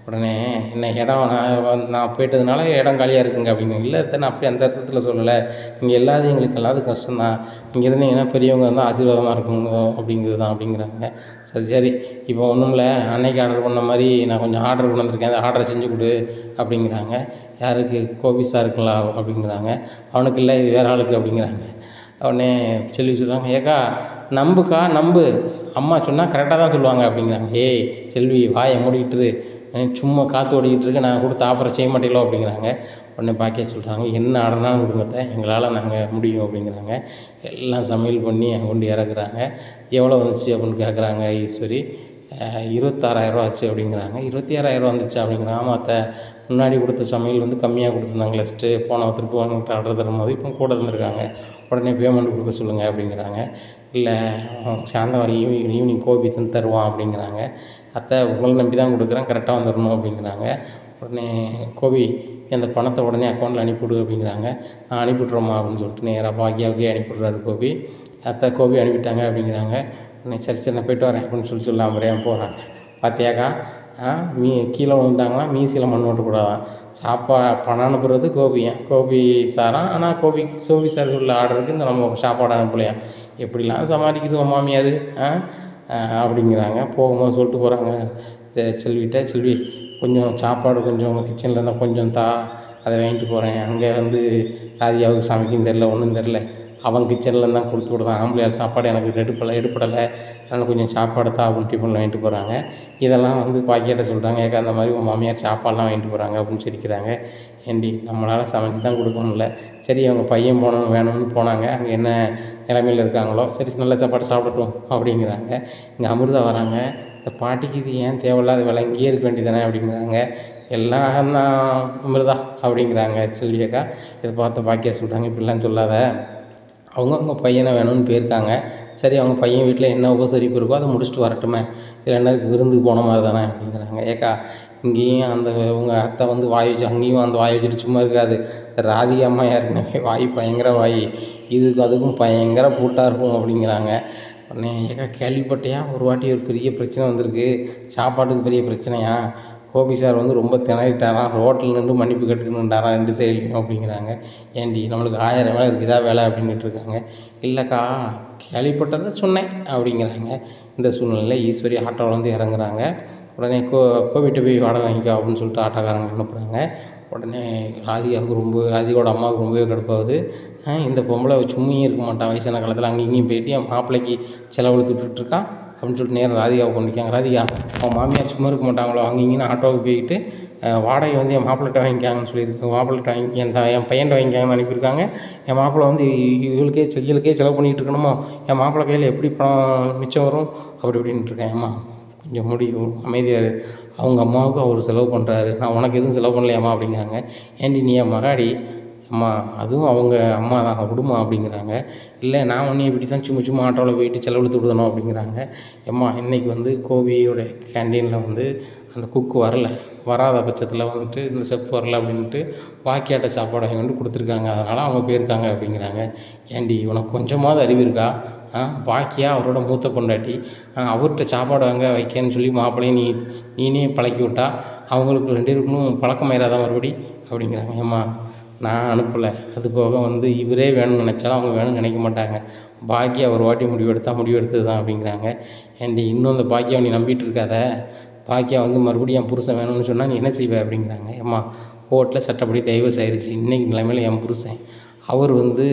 உடனே என்ன இடம், நான் போயிட்டதுனால இடம் காலியாக இருக்குங்க அப்படிங்கிறாங்க. இல்லை அத்தை, நான் அப்படி அந்த அர்த்தத்தில் சொல்லலை, இங்கே எல்லாத்தையும் எங்களுக்கு எல்லாத்துக்கும் கஷ்டம்தான், இங்கே இருந்தீங்கன்னா பெரியவங்க வந்து ஆசீர்வாதமாக இருக்குங்க அப்படிங்கிறது தான் அப்படிங்கிறாங்க. சரி இப்போ ஒன்றும் இல்லை, அன்னைக்கு ஆர்டர் பண்ண மாதிரி நான் கொஞ்சம் ஆர்டர் கொண்டு வந்திருக்கேன், அந்த ஆர்டரை செஞ்சு கொடு அப்படிங்கிறாங்க. யாருக்கு? கோபி சாருக்குங்களா அப்படிங்கிறாங்க. அவனுக்கு இல்லை, இது வேறு ஆளுக்கு அப்படிங்கிறாங்க. உடனே சொல்லி சொல்கிறாங்க. ஏக்கா நம்புக்கா, நம்பு, அம்மா சொன்னால் கரெக்டாக தான் சொல்லுவாங்க அப்படிங்கிறாங்க. ஏய் செல்வி, வாயை மூடிக்கிட்டு சும்மா காற்று ஓடிக்கிட்டு இருக்கு, நான் கொடுத்த ஆஃபரை செய்ய மாட்டீங்களோ அப்படிங்கிறாங்க. உடனே பாக்கியா சொல்கிறாங்க. என்ன ஆர்டர்னாலும் கொடுங்கத்த, எங்களால் நாங்கள் முடியும் அப்படிங்கிறாங்க. எல்லாம் சமையல் பண்ணி அங்கே கொண்டு இறக்குறாங்க. எவ்வளோ வந்துச்சு அப்படின்னு கேட்குறாங்க ஈஸ்வரி. 26,000 ஆச்சு அப்படிங்கிறாங்க. 26,000 வந்துச்சு அப்படிங்கிறாங்க. ஆமாம் அத்தை, முன்னாடி கொடுத்த சமையல் வந்து கம்மியாக கொடுத்துருந்தாங்க லிஸ்ட்டு, போன திருப்பி வாங்கிட்டு ஆர்டர் தரும்போது இப்போ கூட தந்துருக்காங்க, உடனே பேமெண்ட் கொடுக்க சொல்லுங்கள் அப்படிங்கிறாங்க. இல்லை சாயந்தரம் ஈவினிங் கோபி தருவான் அப்படிங்கிறாங்க. அத்தை, உங்களை நம்பி தான் கொடுக்குறேன், கரெக்டாக வந்துடணும் அப்படிங்கிறாங்க. உடனே கோபி, அந்த பணத்தை உடனே அக்கௌண்ட்டில் அனுப்பிவிடு அப்படிங்கிறாங்க. அனுப்பிவிட்றோம்மா அப்படின்னு சொல்லிட்டு நேராக பாக்கியாவுக்கே அனுப்பிவிட்றாரு கோபி. அத்தை கோபி அனுப்பிட்டாங்க அப்படிங்கிறாங்க. உடனே சரி நான் போய்ட்டு வரேன் அப்படின்னு சொல்லாமல் வரையாமல் போகிறாங்க. பார்த்தியாக்கா, கீழே விழுந்தாங்கன்னா மீசியில் மண் ஓட்டக்கூடாதான், பணம் அனுப்புறது கோபி சாராம், ஆனால் கோபி சார் உள்ள ஆர்டருக்கு இந்த நம்ம சாப்பாடு அனுப்பலையா, எப்படிலாம் சமாளிக்குது உன் மாமியார் அப்படிங்கிறாங்க. போகும்போது சொல்லிட்டு போகிறாங்க செல்விகிட்ட. செல்வி, கொஞ்சம் சாப்பாடு கொஞ்சம் உங்கள் கிச்சனில் இருந்தால் கொஞ்சம் அதை வாங்கிட்டு போகிறேன், அங்கே வந்து ராதிகாவுக்கு சமைக்கும் தெரில, ஒன்றும் தெரில, அவன் கிச்சனில் தான் கொடுத்து விடுறான், ஆம்பளையார் சாப்பாடு எனக்கு எடுப்படலை, அதனால் கொஞ்சம் சாப்பாடு அப்படின்னு டிஃபனில் வாங்கிட்டு போகிறாங்க. இதெல்லாம் வந்து பாக்கியாட்ட சொல்கிறாங்க. ஏக்கா அந்த மாதிரி உங்கள் மாமியார் சாப்பாடெலாம் வாங்கிட்டு போகிறாங்க அப்படின்னு சிரிக்கிறாங்க. ஏண்டி, நம்மளால் சமைச்சு தான் கொடுக்க முடியல, சரி அவங்க பையன் வேணும்னு போனாங்க, அங்கே என்ன நிலைமையில் இருக்காங்களோ, சரி நல்ல சாப்பாடு சாப்பிடட்டும் அப்படிங்கிறாங்க. இங்கே அமிர்தா வராங்க. இந்த பாட்டிக்கு இது ஏன் தேவையில்லாத வேலை, இங்கேயே இருக்க வேண்டியதானே அப்படிங்கிறாங்க. எல்லாம் தான் அமிர்தா அப்படிங்கிறாங்க செல்வி அக்கா. இதை பார்த்து பாக்கியா சொல்கிறாங்க. இப்படிலாம் சொல்லாத, அவங்க பையனை வேணும்னு போயிருக்காங்க, சரி அவங்க பையன் வீட்டில் என்ன உபசரிப்பு இருக்கோ அதை முடிச்சுட்டு வரட்டுமே, இது 2 நாளைக்கு விருந்துக்கு போன மாதிரி தானே அப்படிங்கிறாங்க. ஏக்கா, இங்கேயும் அந்த உங்கள் அத்தை வந்து வாய் வச்சு, அங்கேயும் அந்த வாய் வச்சுட்டு சும்மா இருக்காது, ராதிகா அம்மா ஏற்கனவே வாய் பயங்கர வாய், இதுக்கு அதுக்கும் பயங்கர பூட்டாக இருக்கும் அப்படிங்கிறாங்க. உடனே ஏக்கா கேள்விப்பட்டியா, ஒரு வாட்டி ஒரு பெரிய பிரச்சனை வந்திருக்கு, சாப்பாட்டுக்கு பெரிய பிரச்சனையா, கோபி சார் வந்து ரொம்ப திணறிட்டாராம், ரோட்டில் நின்று மன்னிப்பு கேட்டுக்கணுன்றாராம் 2 சைட்லையும் அப்படிங்கிறாங்க. ஏண்டி, நம்மளுக்கு 1000 வேலை இருக்குது, இதாக வேலை அப்படின்ட்டு இருக்காங்க. இல்லைக்கா, கேள்விப்பட்டதை சொன்னேன் அப்படிங்கிறாங்க. இந்த சூழ்நிலையில் ஈஸ்வரி ஆட்டோவில் வந்து இறங்குறாங்க. உடனே கோபிகிட்ட போய் வாடகை வாங்கிக்கோ அப்படின்னு சொல்லிட்டு ஆட்டோக்காரங்க அனுப்புகிறாங்க. உடனே ராதிகாவோட அம்மாவுக்கு ரொம்பவே கடுப்பாகுது. இந்த பொம்பளை சும்மையும் இருக்க மாட்டான், வயசான காலத்தில் அங்கே இங்கேயும் போயிட்டு என் மாப்பிள்ளைக்கு செலவழித்து விட்டுட்டுருக்கான் அப்படின்னு சொல்லிட்டு நேரம் ராதிகாவை கொண்டிருக்காங்க. ராதிகா, அவன் மாமியார் சும்மா இருக்க மாட்டாங்களோ, அங்கே இங்கேன்னு ஆட்டோவுக்கு போய்கிட்டு வாடகை வந்து என் மாப்பிள்ளைகிட்ட வாங்கிக்காங்கன்னு சொல்லியிருக்கு, மாப்பிள்ளைகிட்ட வாங்கி என் பையன்கிட்ட வாங்கிக்காங்கன்னு அனுப்பியிருக்காங்க. என் மாப்பிள்ளை வந்து இவளுக்கே செலவு பண்ணிகிட்டு இருக்கணுமோ, என் மாப்பிள்ளை கையில் எப்படி பணம் மிச்சம் வரும் அப்படி இப்படின்ட்டு இருக்கேன். அம்மா கொஞ்சம் முடியும் அமைதியாக இரு. அவங்க அம்மாவுக்கும் அவர் செலவு பண்ணுறாரு, நான் உனக்கு எதுவும் செலவு பண்ணலையாம்மா அப்படிங்கிறாங்க. ஏன்டி நீ என் மகாடி, அம்மா அதுவும் அவங்க அம்மா தான் விடுமா அப்படிங்கிறாங்க. இல்லை நான் ஒன்றையும் இப்படி தான் சும்மா சும்மா ஆட்டோவில் போயிட்டு செலவழித்து விடணும் அப்படிங்கிறாங்க. அம்மா இன்றைக்கி வந்து கோவியோட கேண்டீனில் வந்து அந்த குக்கு வராத பட்சத்தில் வந்துட்டு இந்த செஃப் வரல அப்படின்ட்டு பாக்கியாட்ட சாப்பாடு வாங்கி வந்து கொடுத்துருக்காங்க, அதனால் அவங்க போயிருக்காங்க அப்படிங்கிறாங்க. ஏண்டி உனக்கு கொஞ்சமாவது அறிவு இருக்கா? பாக்கியா அவரோட மூத்த பொண்டாட்டி, அவர்கிட்ட சாப்பாடு வாங்க வைக்கன்னு சொல்லி மாப்பிள்ளையும் நீனே பழக்கி விட்டா அவங்களுக்கு 2 பேருக்கும் பழக்கமாயிராதான் மறுபடி அப்படிங்கிறாங்க. ஏம்மா நான் அனுப்பலை, அது போக வந்து இவரே வேணும்னு நினச்சாலும் அவங்க வேணும்னு நினைக்க மாட்டாங்க. பாக்கியா ஒரு வாட்டி முடிவெடுத்தது தான் அப்படிங்கிறாங்க. ஏண்டி இன்னும் அந்த பாக்கியாவை நீ நம்பிட்டு இருக்காத, பாக்கியா வந்து மறுபடியும் என் புருஷன் வேணும்னு சொன்னால் நீ என்ன செய்வே அப்படிங்கிறாங்க. ஏம்மா கோர்ட்டில் சட்டப்படி டைவர்ஸ் ஆயிடுச்சு, இன்றைக்கி நிலைமையில் என் புருஷன் அவர் வந்து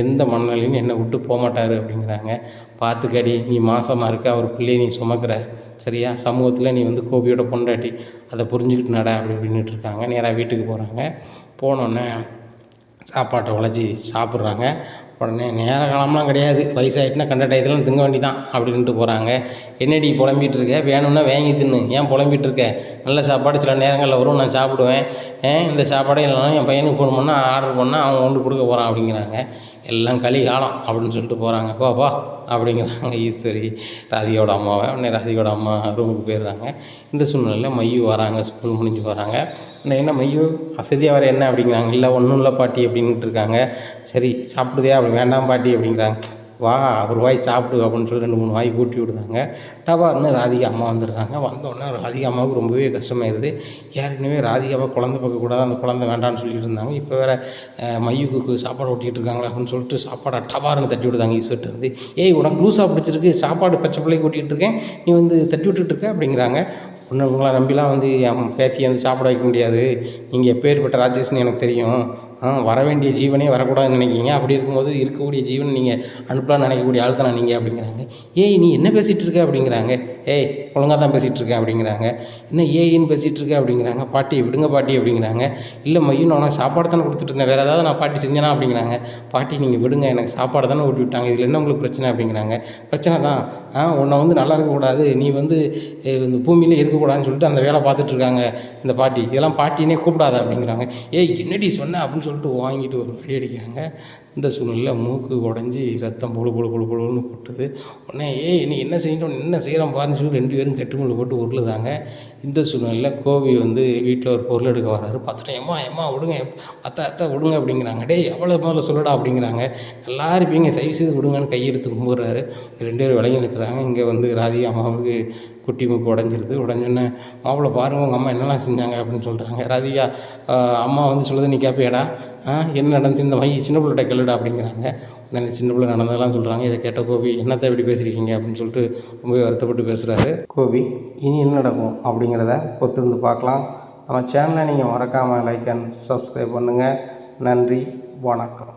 எந்த மனநிலையும் என்னை விட்டு போக மாட்டார் அப்படிங்கிறாங்க. பார்த்துக்கடி நீ மாசமாக இருக்க, அவர் பிள்ளையை நீ சுமக்கிற சரியா, சமூகத்தில் நீ வந்து கோபியோட பொண்டாட்டி, அதை புரிஞ்சுக்கிட்டு நட அப்படி அப்படின்ட்டு இருக்காங்க. நேராக வீட்டுக்கு போகிறாங்க. போனோடனே சாப்பாட்டை உழைச்சி சாப்பிட்றாங்க. உடனே நேர காலம்லாம் கிடையாது, வயசாகிட்டுனா கண்ட டயத்தில் திங்க வேண்டி தான் அப்படின்ட்டு போகிறாங்க. என்னடி புலம்பிகிட்டு இருக்க, வேணும்னா வாங்கி தின்னு, ஏன் புலம்பிகிட்டு இருக்க, நல்ல சாப்பாடு சில நேரங்களில் வரும், நான் சாப்பிடுவேன், இந்த சாப்பாடே இல்லைனாலும் என் பையனுக்கு ஃபோன் பண்ணால் ஆர்டர் பண்ணால் அவன் கொண்டு கொடுக்க போகிறான் அப்படிங்கிறாங்க. எல்லாம் களி காலம் அப்படின்னு சொல்லிட்டு போகிறாங்க. போ அப்படிங்கிறாங்க ஈஸ்வரி ராதிகாவோட அம்மாவை. உடனே ராதிகாவோட அம்மா ரூமுக்கு போயிடுறாங்க. இந்த சூழ்நிலையில் மையு வராங்க, ஸ்கூல் முடிஞ்சு வராங்க. என்ன மையு அசதியாக வர என்ன அப்படிங்கிறாங்க. இல்லை ஒன்றும் இல்லை பாட்டி அப்படின்ட்டு இருக்காங்க. சரி சாப்பிடுதே அப்படி வேண்டாம் பாட்டி அப்படிங்கிறாங்க. வா ஒரு வாய் சாப்பிடு அப்படின்னு சொல்லி 2 3 வாய் ஊட்டி விடுதாங்க. டபார்னு ராதிகா அம்மா வந்துடுறாங்க. வந்தோடனே ராதிகா அம்மாவுக்கு ரொம்பவே கஷ்டமாயிருது. ஏற்கனவே ராதிகாவை குழந்தை பார்க்கக்கூடாது, அந்த குழந்தை வேண்டான்னு சொல்லிட்டு இருந்தாங்க. இப்போ வேறு மையுக்கு சாப்பாடு ஊட்டிகிட்டு இருக்காங்களே அப்படின்னு சொல்லிட்டு சாப்பாடை டபார்னு தட்டி விடுதாங்க ஈஸ்வர்ட்டு வந்து. ஏய் உனக்கு லூஸாக பிடிச்சிருக்கு, சாப்பாடு பச்சை பிள்ளைக்கு ஊட்டிகிட்டு இருக்கேன், நீ வந்து தட்டி விட்டுட்டு இருக்க அப்படிங்கிறாங்க. உங்களை நம்பிலாம் வந்து என் பேத்தியை வந்து சாப்பிட வைக்க முடியாது, நீங்கள் எப்பேற்பட்ட ராஜேஷ்னு எனக்கு தெரியும், வர வேண்டிய ஜீவனே வரக்கூடாதுன்னு நினைக்கிங்க, அப்படி இருக்கும்போது இருக்கக்கூடிய ஜீவன் நீங்கள் அனுப்பலான்னு நினைக்கக்கூடிய ஆள் தானே நீங்கள் அப்படிங்கிறாங்க. ஏய் நீ என்ன பேசிகிட்டு இருக்க அப்படிங்கிறாங்க. ஏய் ஒழுங்காக தான் பேசிகிட்டு இருக்கேன் அப்படிங்கிறாங்க. என்ன ஏன்னு பேசிகிட்டு இருக்க அப்படிங்கிறாங்க. பாட்டி விடுங்க பாட்டி அப்படிங்கிறாங்க. இல்லை மையும் நான் சாப்பாடு தானே கொடுத்துட்டு இருந்தேன், வேறு ஏதாவது நான் பாட்டி செஞ்சேனா அப்படிங்கிறாங்க. பாட்டி நீங்கள் விடுங்க, எனக்கு சாப்பாடு தானே ஊட்டி விட்டாங்க, இதில் என்ன உங்களுக்கு பிரச்சனை அப்படிங்கிறாங்க. பிரச்சனை தான், உன்னை வந்து நல்லா இருக்கக்கூடாது, நீ வந்து இந்த பூமியிலே இருக்கக்கூடாதுன்னு சொல்லிட்டு அந்த வேலை பார்த்துட்ருக்காங்க இந்த பாட்டி, இதெல்லாம் பாட்டினே கூப்பிடாத அப்படிங்கிறாங்க. ஏய் என்னடி சொன்ன அப்படின்னு சொல்லிட்டு வாங்கிட்டு ஒரு வழி அடிக்கிறாங்க. இந்த சூழ்நிலையில் மூக்கு உடஞ்சி ரத்தம் பொழுன்னு கொட்டுது. உடனே நீ என்ன செய்யணும், என்ன செய்கிறோம் பாருன்னு சொல்லி 2 பேரும் கெட்டுமுள்ள போட்டு உருளுதாங்க. இந்த சூழ்நிலையில் கோவி வந்து வீட்டில் ஒரு பொருள் எடுக்க வர்றாரு. பார்த்துட்டு எம்மா விடுங்க, அத்தை விடுங்க அப்படிங்கிறாங்க. எவ்வளோ முதல்ல சொல்லடா அப்படிங்கிறாங்க. நல்லா இருப்பீங்க, தயவுசெய்து விடுங்கன்னு கையெடுத்து கும்பிட்றாரு. 2 பேரும் விலகி நிற்கிறாங்க. இங்கே வந்து ராதிகா அம்மாவுக்கு குட்டி மூக்கு உடஞ்சிருது. உடஞ்சோடனே மாப்பிள்ளை பாருங்கள் உங்கள் அம்மா என்னெல்லாம் செஞ்சாங்க அப்படின்னு சொல்கிறாங்க. ராதிகா அம்மா வந்து சொல்லுது, நீ கேட்பியாடா, என்ன நடந்துச்சு, இந்த மை சின்ன பிள்ளைகிட்ட கேளுடா அப்படிங்கிறாங்க. அந்த சின்ன பிள்ளை நடந்ததெல்லாம் சொல்கிறாங்க. இதை கேட்ட கோபி என்னத்தை எப்படி பேசுகிறீங்க அப்படின்னு சொல்லிட்டு ரொம்பவே வருத்தப்பட்டு பேசுகிறாரு. கோபி இனி என்ன நடக்கும் அப்படிங்கிறத பொறுத்து வந்து பார்க்கலாம். நம்ம சேனலை நீங்கள் மறக்காமல் லைக் அண்ட் சப்ஸ்கிரைப் பண்ணுங்கள். நன்றி, வணக்கம்.